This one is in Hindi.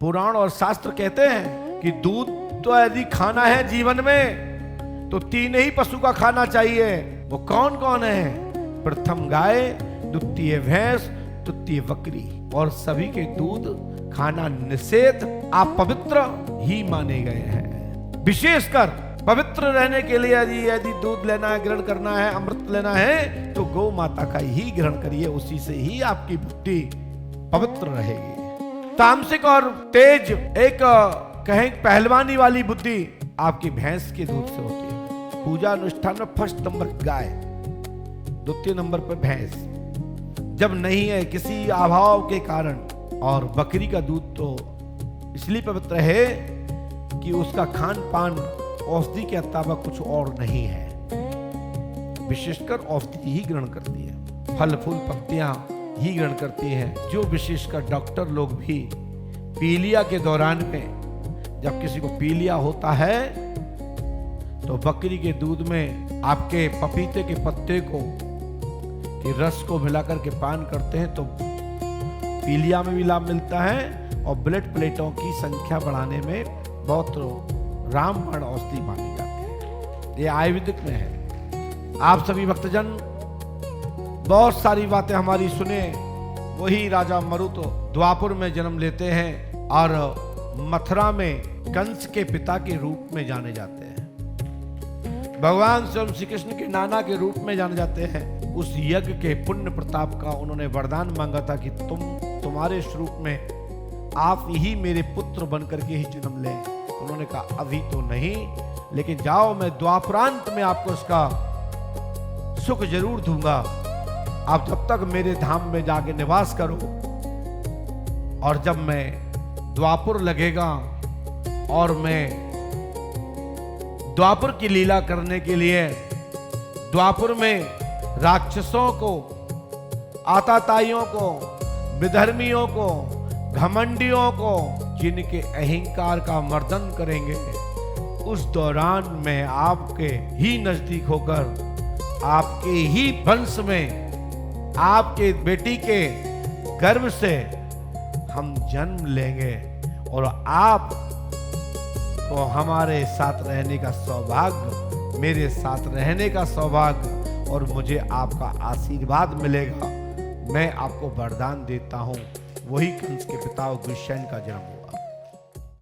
पुराण और शास्त्र कहते हैं कि दूध तो यदि खाना है जीवन में तो 3 ही पशु का खाना चाहिए। वो कौन कौन है? प्रथम गाय, द्वितीय भैंस, तृतीय बकरी। और सभी के दूध खाना निषेध, आप पवित्र ही माने गए हैं। विशेषकर पवित्र रहने के लिए यदि दूध लेना है, ग्रहण करना है, अमृत लेना है तो गौ माता का ही ग्रहण करिए, उसी से ही आपकी बुद्धि पवित्र रहेगी। तामसिक और तेज एक कहें पहलवानी वाली बुद्धि आपकी भैंस के दूध से होती है। पूजा अनुष्ठान में फर्स्ट नंबर गाय, द्वितीय नंबर पर भैंस जब नहीं है किसी अभाव के कारण। और बकरी का दूध तो इसलिए पवित्र है कि उसका खान पान औषधि के अलावा कुछ और नहीं है, विशेषकर औषधि ही ग्रहण करती है, फल फूल पत्तियां ही ग्रहण करती है। जो विशेषकर डॉक्टर लोग भी पीलिया के दौरान में जब किसी को पीलिया होता है तो बकरी के दूध में आपके पपीते के पत्ते को के रस को मिलाकर के पान करते हैं तो पीलिया में भी लाभ मिलता है और ब्लड प्लेटों की संख्या बढ़ाने में बहुत रामबाण औषधि मानी जाती है। ये आयुर्वेदिक में है। आप सभी भक्तजन बहुत सारी बातें हमारी सुने। वही राजा मरुत द्वापुर में जन्म लेते हैं और मथुरा में कंस के पिता के रूप में जाने जाते हैं। भगवान स्वयं श्री कृष्ण के नाना के रूप में जाने जाते हैं। उस यज्ञ के पुण्य प्रताप का उन्होंने वरदान मांगा था कि तुम्हारे स्वरूप में आप ही मेरे पुत्र बनकर के ही जन्म लें। उन्होंने कहा अभी तो नहीं, लेकिन जाओ मैं द्वापरांत में आपको उसका सुख जरूर दूंगा। आप जब तक मेरे धाम में जाके निवास करो और जब मैं द्वापुर लगेगा और मैं द्वापुर की लीला करने के लिए द्वापुर में राक्षसों को, आताताइयों को, विधर्मियों को, घमंडियों को, जिनके अहंकार का मर्दन करेंगे, उस दौरान मैं आपके ही नजदीक होकर आपके ही वंश में आपके बेटी के गर्भ से हम जन्म लेंगे और आप को हमारे साथ रहने का सौभाग्य, मेरे साथ रहने का सौभाग्य और मुझे आपका आशीर्वाद मिलेगा। मैं आपको वरदान देता हूं। वही कंस के पिता उग्रसेन का जन्म हुआ।